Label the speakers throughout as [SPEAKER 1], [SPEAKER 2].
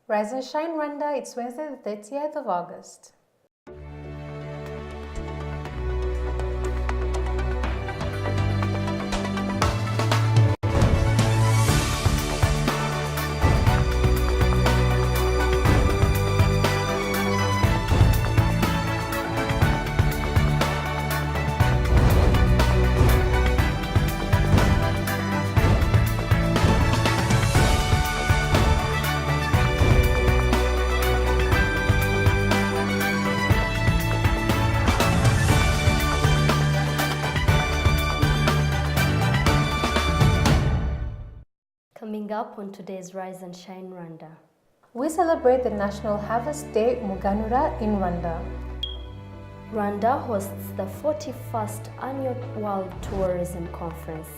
[SPEAKER 1] Rise and Shine Rwanda, it's Wednesday the 30th of August.
[SPEAKER 2] Coming up on today's Rise and Shine Rwanda.
[SPEAKER 1] We celebrate the National Harvest Day Umuganura in Rwanda.
[SPEAKER 2] Rwanda hosts the 41st Annual World Tourism Conference.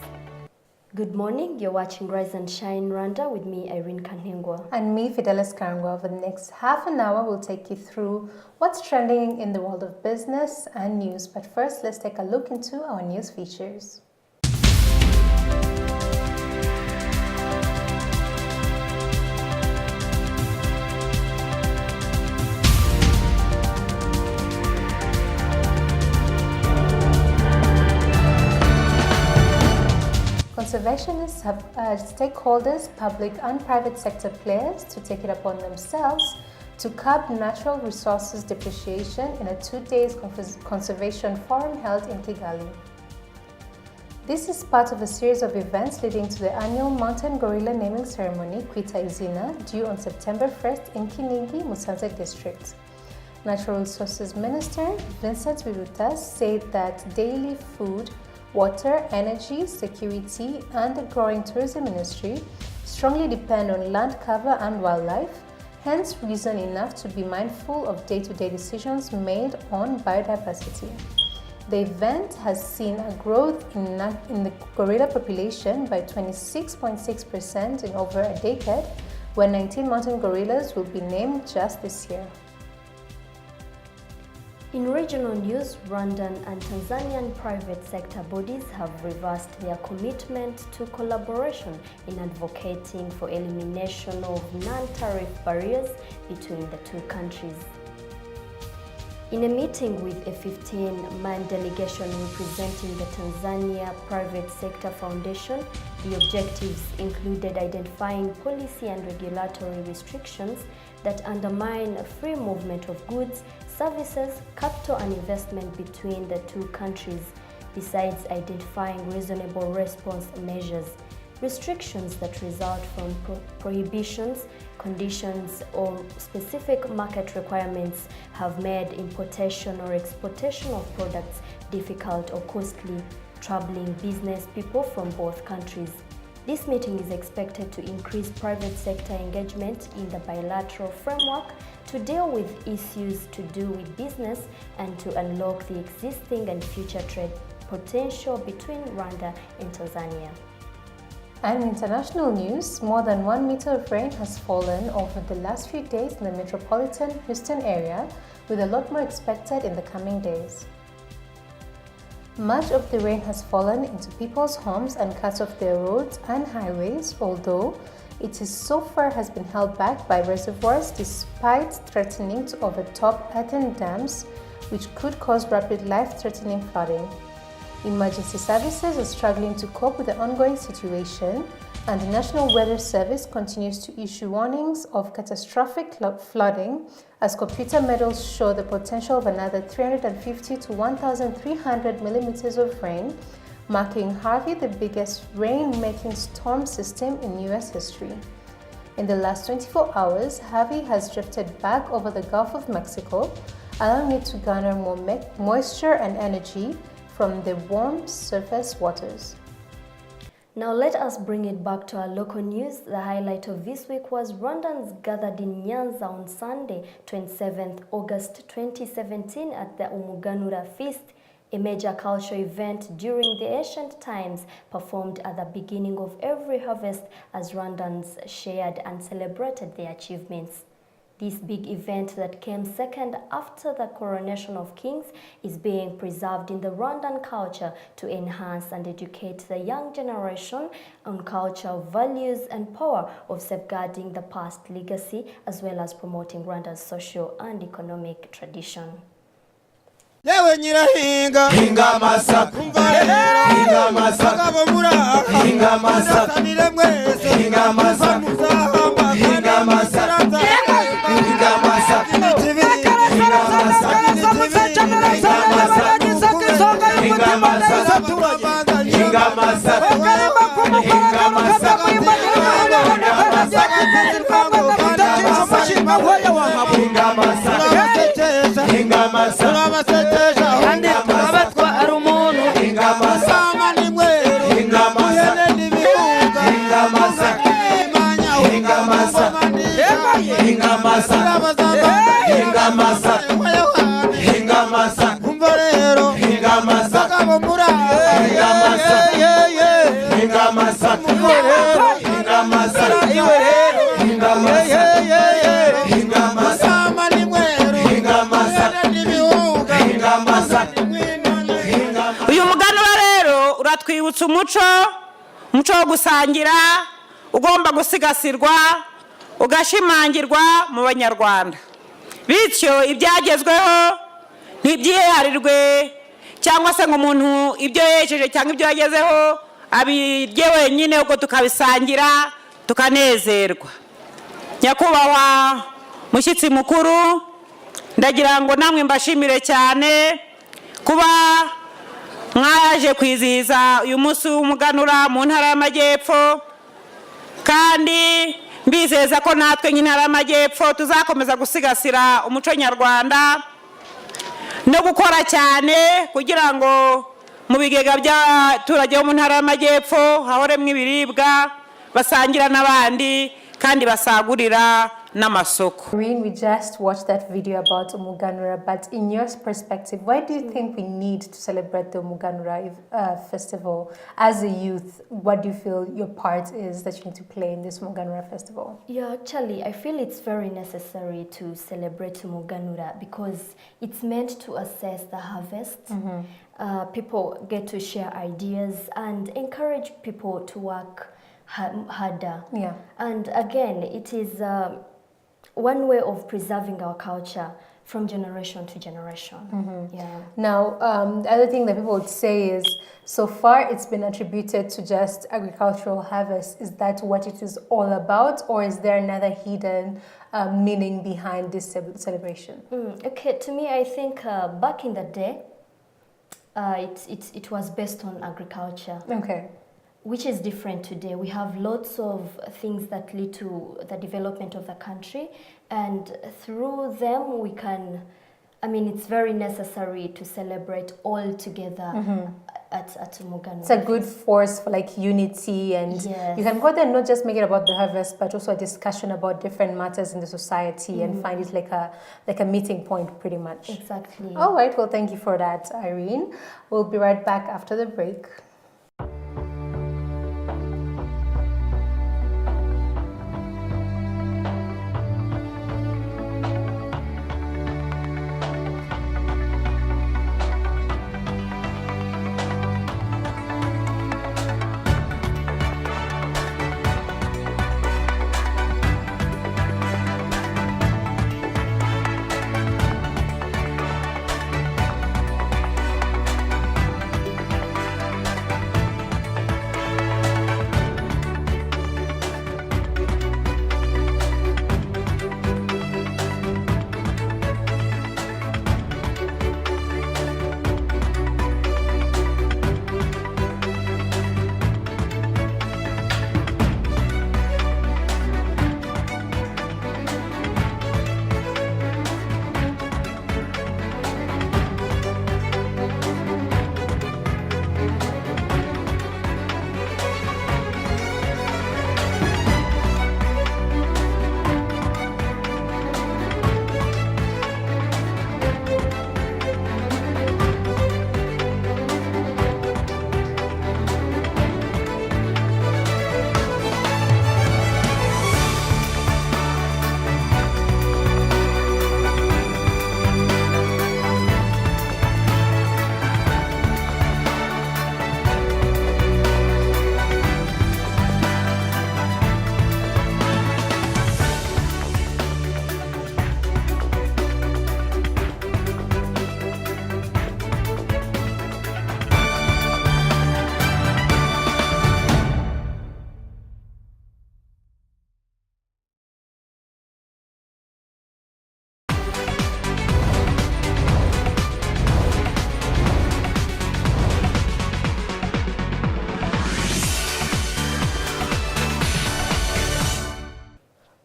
[SPEAKER 2] Good morning, you're watching Rise and Shine Rwanda with me, Irene Kanhengwa.
[SPEAKER 1] And me, Fidelis Karangwa. Over the next half an hour, we'll take you through what's trending in the world of business and news. But first, let's take a look into our news features. Conservationists have urged stakeholders, public and private sector players to take it upon themselves to curb natural resources depreciation in a 2-day conservation forum held in Kigali. This is part of a series of events leading to the annual mountain gorilla naming ceremony, Kwita Izina, due on September 1st in Kinigi, Musanze district. Natural Resources Minister Vincent Biruta said that daily food, water, energy, security, and the growing tourism industry strongly depend on land cover and wildlife, hence reason enough to be mindful of day-to-day decisions made on biodiversity. The event has seen a growth in the gorilla population by 26.6% in over a decade, where 19 mountain gorillas will be named just this year.
[SPEAKER 2] In regional news, Rwandan and Tanzanian private sector bodies have reversed their commitment to collaboration in advocating for elimination of non-tariff barriers between the two countries. In a meeting with a 15-man delegation representing the Tanzania Private Sector Foundation, the objectives included identifying policy and regulatory restrictions that undermine free movement of goods, services, capital and investment between the two countries, besides identifying reasonable response measures. Restrictions that result from prohibitions, conditions, or specific market requirements have made importation or exportation of products difficult or costly, troubling business people from both countries. This meeting is expected to increase private sector engagement in the bilateral framework to deal with issues to do with business and to unlock the existing and future trade potential between Rwanda and Tanzania.
[SPEAKER 1] And in international news, more than 1 meter of rain has fallen over the last few days in the metropolitan Houston area, with a lot more expected in the coming days. Much of the rain has fallen into people's homes and cut off their roads and highways, although it is so far has been held back by reservoirs despite threatening to overtop earthen dams, which could cause rapid life-threatening flooding. Emergency services are struggling to cope with the ongoing situation, and the National Weather Service continues to issue warnings of catastrophic flooding as computer models show the potential of another 350 to 1,300 millimeters of rain, marking Harvey the biggest rain-making storm system in U.S. history. In the last 24 hours, Harvey has drifted back over the Gulf of Mexico, allowing it to garner more moisture and energy from the warm surface waters.
[SPEAKER 2] Now let us bring it back to our local news. The highlight of this week was Rwandans gathered in Nyanza on Sunday, 27th August 2017 at the Umuganura feast, a major cultural event during the ancient times performed at the beginning of every harvest as Rwandans shared and celebrated their achievements. This big event that came second after the coronation of kings is being preserved in the Rwandan culture to enhance and educate the young generation on cultural values and power of safeguarding the past legacy as well as promoting Rwanda's social and economic tradition.
[SPEAKER 3] Yewe nyirahinga hinga masa hinga masa hinga masa hinga masa hinga masa hinga masa hinga masa
[SPEAKER 4] uyu muganura rero uratwibutsa umuco wo gusangira ugomba gusigasirwa ugashimangirwa mu banyarwanda bityo ibyagezweho ntibyiharirwe cyangwa se ngo umuntu ibyo yejeje cyangwa ibyo yagezeho abirye wenyine uko tukabisangira tukanezerwa. Nyakubahwa mushyitsi mukuru, ndagira ngo namwe mbashimire cyane kuba mwaje kwizihiza uyu munsi w'umuganura mu ntara y'Amajyepfo, kandi mbizeza ko natwe nk'intara y'Amajyepfo tuzakomeza gusigasira umuco nyarwanda no gukora cyane kugira ngo mu bigega by'abaturage bo mu ntara y'Amajyepfo hahoremwe ibiribwa basangira n'abandi kandi basagurira n'amasoko.
[SPEAKER 1] Irene, we just watched that video about Umuganura, but in your perspective, why do you think we need to celebrate the Umuganura festival? As a youth, what do you feel your part is that you need to play in this Umuganura festival?
[SPEAKER 2] Yeah, actually, I feel it's very necessary to celebrate Umuganura because it's meant to assess the harvest. People get to share ideas and encourage people to work harder.
[SPEAKER 1] Yeah.
[SPEAKER 2] And again, it is one way of preserving our culture from generation to generation. Yeah.
[SPEAKER 1] Now, the other thing that people would say is, so far it's been attributed to just agricultural harvest. Is that what it is all about, or is there another hidden meaning behind this celebration?
[SPEAKER 2] Okay, to me, I think back in the day, it was based on agriculture.
[SPEAKER 1] Okay.
[SPEAKER 2] Which is different today. We have lots of things that lead to the development of the country, and through them we can, I mean, it's very necessary to celebrate all together at Umuganura.
[SPEAKER 1] It's a good force for like unity, and you can go there and not just make it about the harvest, but also a discussion about different matters in the society and find it like a meeting point pretty much.
[SPEAKER 2] Exactly.
[SPEAKER 1] All right, well, thank you for that, Irene. We'll be right back after the break.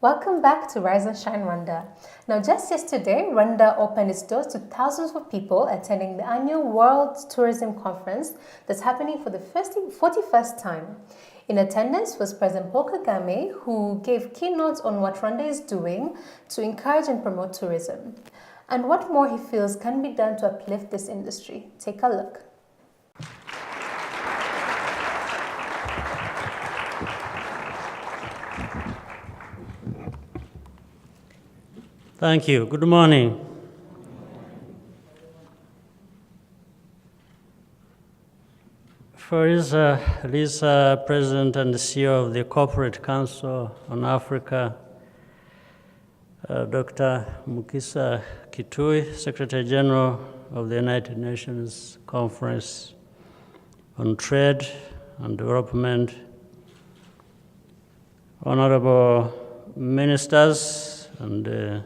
[SPEAKER 1] Welcome back to Rise and Shine Rwanda. Now, just yesterday, Rwanda opened its doors to thousands of people attending the annual World Tourism Conference that's happening for the 41st time. In attendance was President Paul Kagame, who gave keynotes on what Rwanda is doing to encourage and promote tourism, and what more he feels can be done to uplift this industry. Take a look.
[SPEAKER 5] Thank you. Good morning. First, Lisa, President and CEO of the Corporate Council on Africa, Dr. Mukisa Kitui, Secretary General of the United Nations Conference on Trade and Development, Honorable Ministers and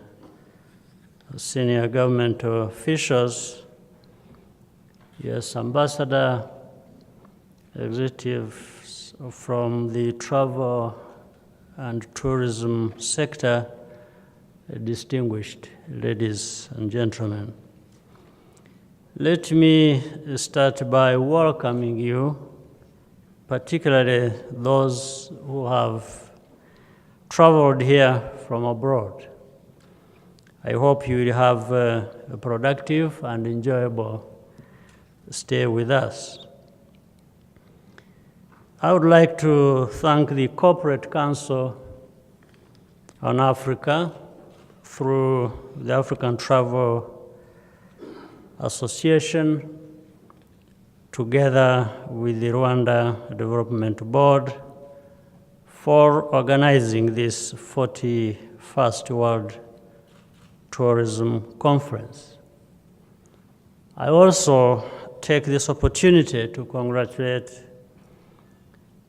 [SPEAKER 5] senior government officials, yes, Ambassador, executives from the travel and tourism sector, distinguished ladies and gentlemen. Let me start by welcoming you, particularly those who have traveled here from abroad. I hope you will have a productive and enjoyable stay with us. I would like to thank the Corporate Council on Africa through the African Travel Association, together with the Rwanda Development Board, for organizing this 41st World Tourism Conference. I also take this opportunity to congratulate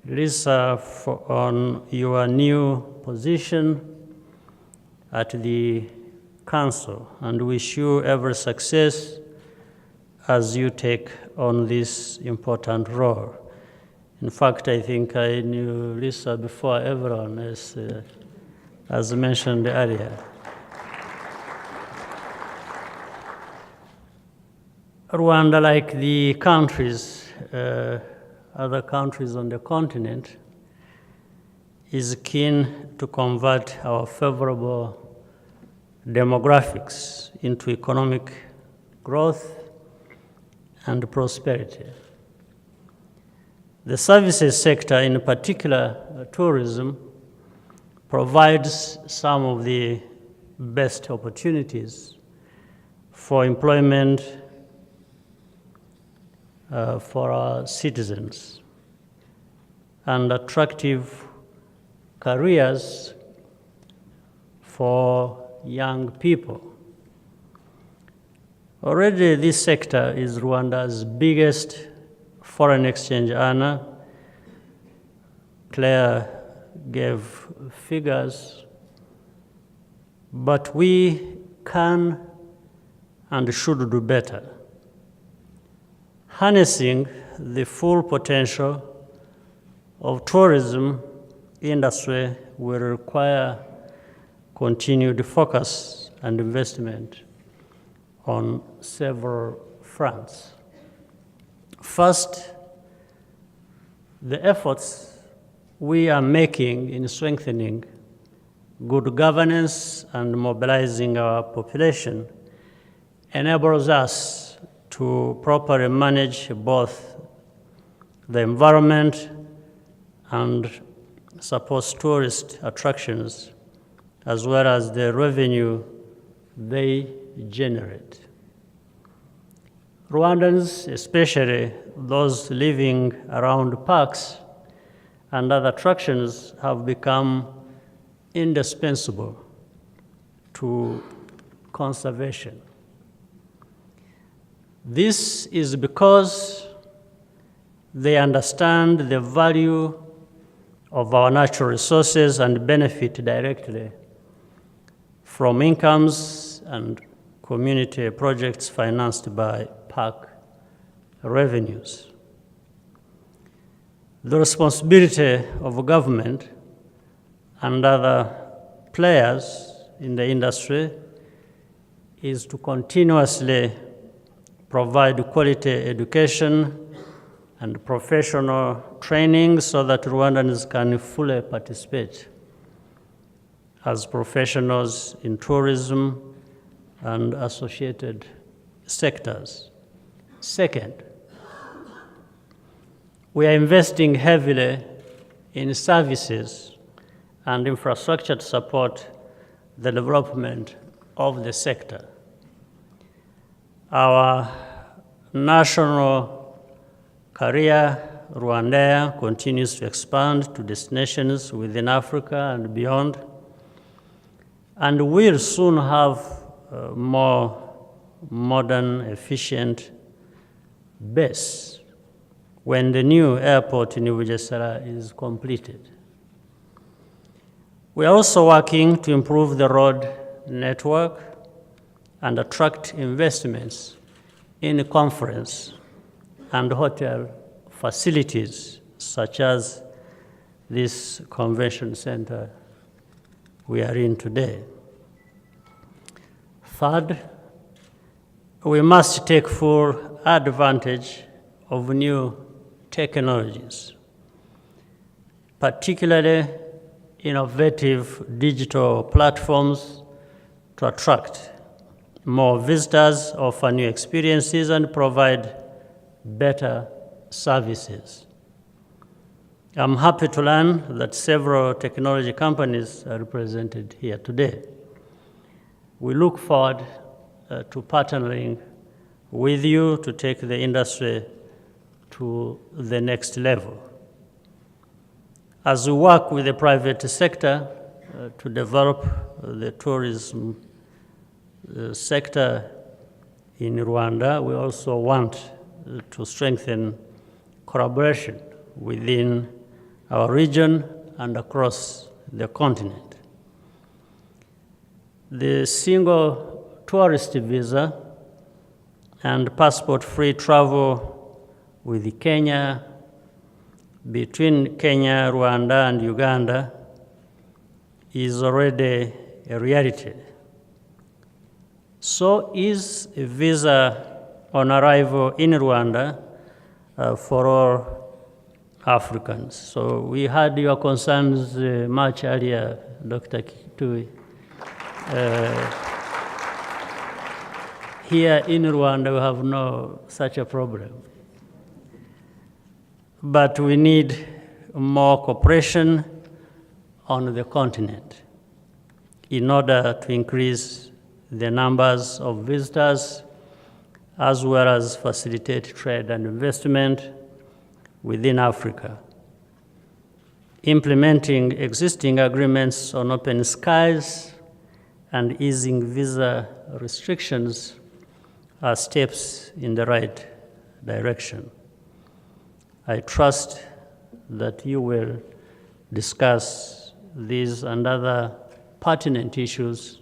[SPEAKER 5] Lisa on your new position at the Council and wish you every success as you take on this important role. In fact, I think I knew Lisa before everyone, as mentioned earlier. Rwanda, like the countries, other countries on the continent, is keen to convert our favorable demographics into economic growth and prosperity. The services sector, in particular tourism, provides some of the best opportunities for employment for our citizens and attractive careers for young people. Already this sector is Rwanda's biggest foreign exchange earner. Claire gave figures, but we can and should do better. Harnessing the full potential of tourism industry will require continued focus and investment on several fronts. First, the efforts we are making in strengthening good governance and mobilizing our population enables us to properly manage both the environment and support tourist attractions, as well as the revenue they generate. Rwandans, especially those living around parks and other attractions, have become indispensable to conservation. This is because they understand the value of our natural resources and benefit directly from incomes and community projects financed by park revenues. The responsibility of government and other players in the industry is to continuously provide quality education and professional training so that Rwandans can fully participate as professionals in tourism and associated sectors. Second, we are investing heavily in services and infrastructure to support the development of the sector. Our national career, Rwanda, continues to expand to destinations within Africa and beyond, and we'll soon have a more modern, efficient base when the new airport in Bugesera is completed. We are also working to improve the road network and attract investments in conference and hotel facilities, such as this convention center we are in today. Third, we must take full advantage of new technologies, particularly innovative digital platforms, to attract more visitors, offer new experiences, and provide better services. I'm happy to learn that several technology companies are represented here today. We look forward to partnering with you to take the industry to the next level. As we work with the private sector to develop the tourism sector in Rwanda, we also want to strengthen collaboration within our region and across the continent. The single tourist visa and passport-free travel with Kenya, between Kenya, Rwanda, and Uganda is already a reality. So is a visa on arrival in Rwanda for all Africans. So we had your concerns much earlier, Dr. Kitui. Here in Rwanda, we have no such a problem. But we need more cooperation on the continent in order to increase the numbers of visitors, as well as facilitate trade and investment within Africa. Implementing existing agreements on open skies and easing visa restrictions are steps in the right direction. I trust that you will discuss these and other pertinent issues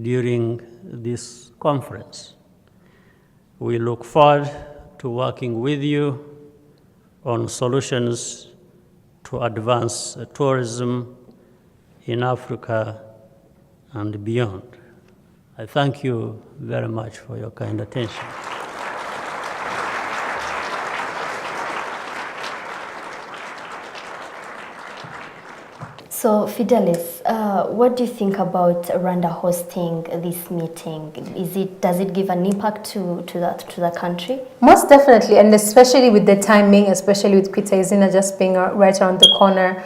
[SPEAKER 5] during this conference. We look forward to working with you on solutions to advance tourism in Africa and beyond. I thank you very much for your kind attention.
[SPEAKER 2] So, Fidelis, what do you think about Rwanda hosting this meeting? Does it give an impact to the country?
[SPEAKER 1] Most definitely, and especially with the timing, especially with Kwitezina just being right around the corner.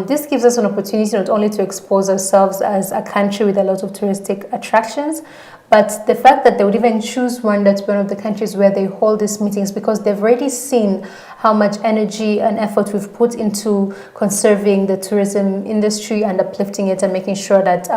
[SPEAKER 1] This gives us an opportunity not only to expose ourselves as a country with a lot of touristic attractions, but the fact that they would even choose Rwanda to be one of the countries where they hold these meetings, because they've already seen how much energy and effort we've put into conserving the tourism industry and uplifting it and making sure that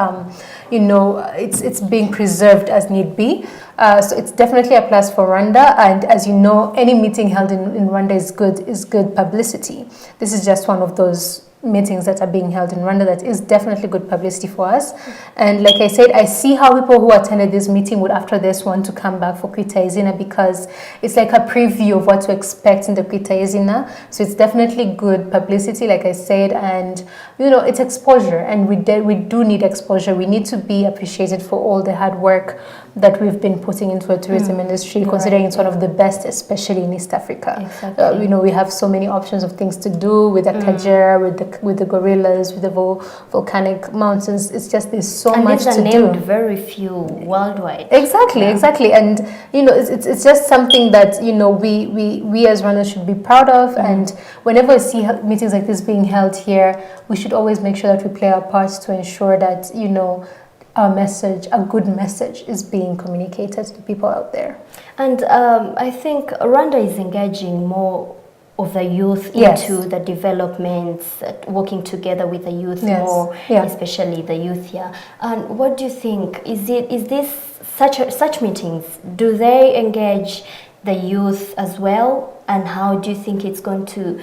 [SPEAKER 1] it's being preserved as need be. So it's definitely a plus for Rwanda. And as you know, any meeting held in Rwanda is good publicity. This is just one of those meetings that are being held in Rwanda that is definitely good publicity for us. And like I said, I see how people who attended this meeting would after this want to come back for Kwita Izina, because it's like a preview of what to expect in the Kwita Izina. So it's definitely good publicity, like I said, and you know, it's exposure, and we do need exposure. We need to be appreciated for all the hard work that we've been putting into a tourism industry, considering it's one of the best, especially in East Africa.
[SPEAKER 2] Exactly.
[SPEAKER 1] You know, we have so many options of things to do with the Kajera, with the gorillas, with the volcanic mountains. It's just, there's so much to do.
[SPEAKER 2] These are named very few worldwide.
[SPEAKER 1] Exactly, exactly. And, you know, it's just something that, you know, we as Rwanda should be proud of. And whenever we see meetings like this being held here, we should always make sure that we play our parts to ensure that, you know, our message, a good message, is being communicated to people out there.
[SPEAKER 2] And I think Rwanda is engaging more of the youth into the developments, working together with the youth more, especially the youth here. And what do you think? Is this such meetings? Do they engage the youth as well? And how do you think it's going to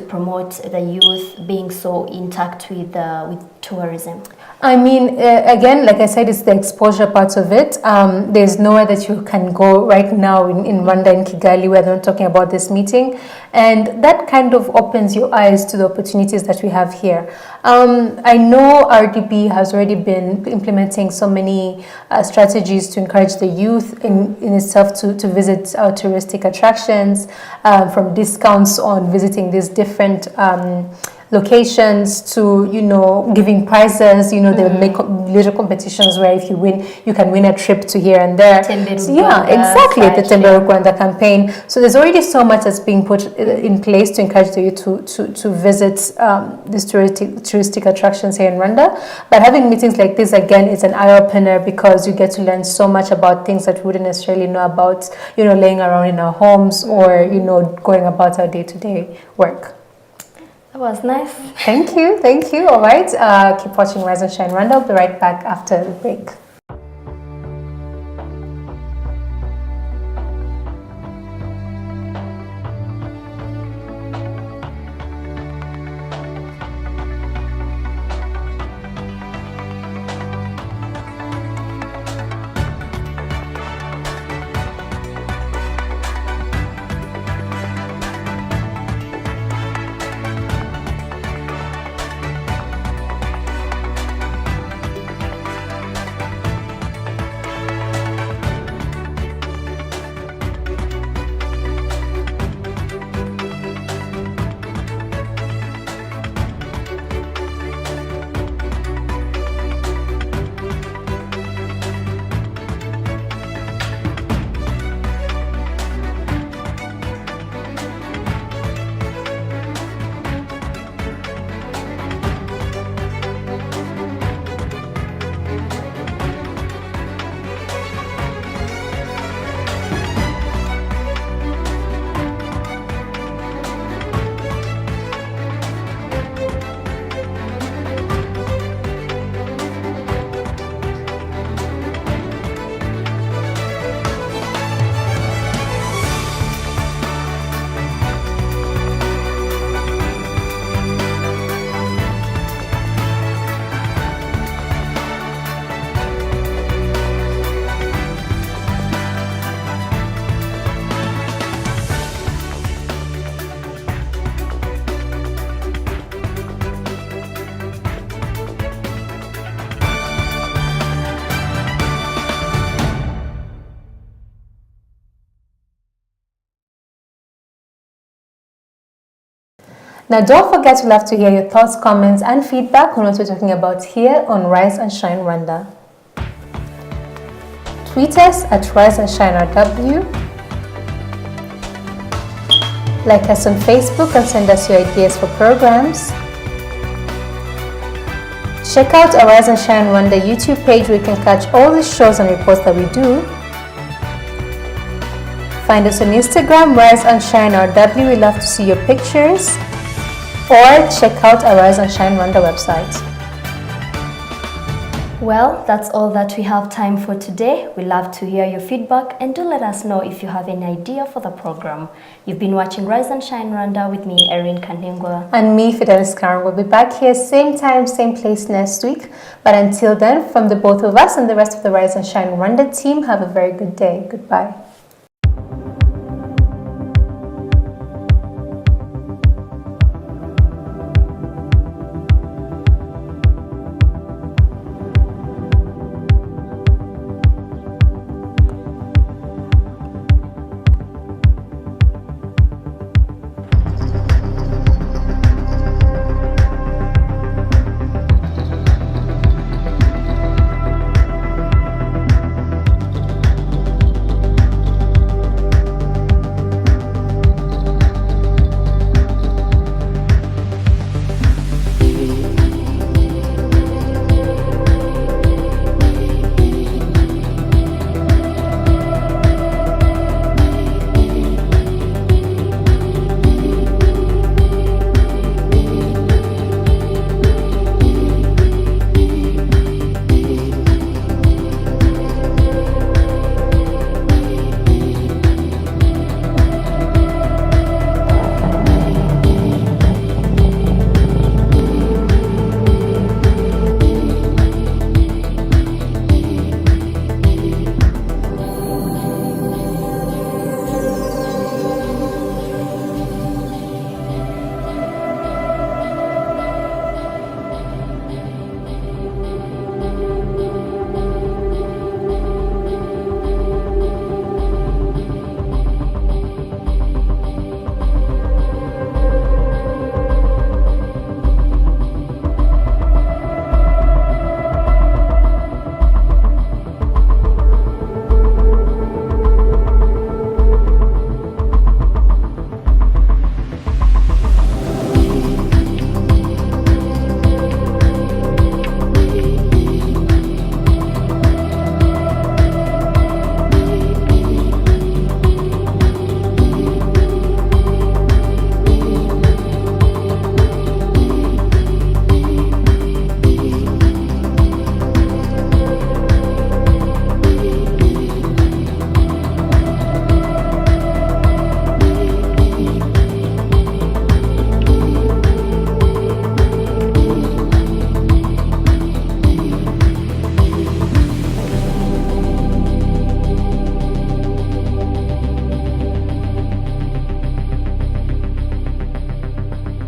[SPEAKER 2] promote the youth being so intact with tourism?
[SPEAKER 1] I mean, again, like I said, it's the exposure part of it. There's nowhere that you can go right now in Rwanda, in Kigali, where they're not talking about this meeting. And that kind of opens your eyes to the opportunities that we have here. I know RDB has already been implementing so many strategies to encourage the youth in itself to visit our touristic attractions, from discounts on visiting these different locations to, you know, giving prizes. You know, they would make little competitions where if you win, you can win a trip to here and there. So, yeah, exactly, the Tembera Rwanda campaign. So there's already so much that's being put in place to encourage you to visit these touristic attractions here in Rwanda. But having meetings like this, again, is an eye-opener, because you get to learn so much about things that we wouldn't necessarily know about, you know, laying around in our homes, or, you know, going about our day-to-day work.
[SPEAKER 2] That was nice.
[SPEAKER 1] Thank you, thank you. All right, keep watching Rise and Shine Rwanda. I'll be right back after the break. Now, don't forget, we'll have to hear your thoughts, comments, and feedback on what we're talking about here on Rise and Shine Rwanda. Tweet us at Rise and Shine RW. Like us on Facebook and send us your ideas for programs. Check out our Rise and Shine Rwanda YouTube page, where you can catch all the shows and reports that we do. Find us on Instagram, Rise and Shine RW. We love to see your pictures. Or check out our Rise and Shine Rwanda website.
[SPEAKER 2] Well, that's all that we have time for today. We love to hear your feedback and do let us know if you have any idea for the program. You've been watching Rise and Shine Rwanda with me, Erin Kaningwa.
[SPEAKER 1] And me, Fidelis Karen. We'll be back here same time, same place next week. But until then, from the both of us and the rest of the Rise and Shine Rwanda team, have a very good day. Goodbye.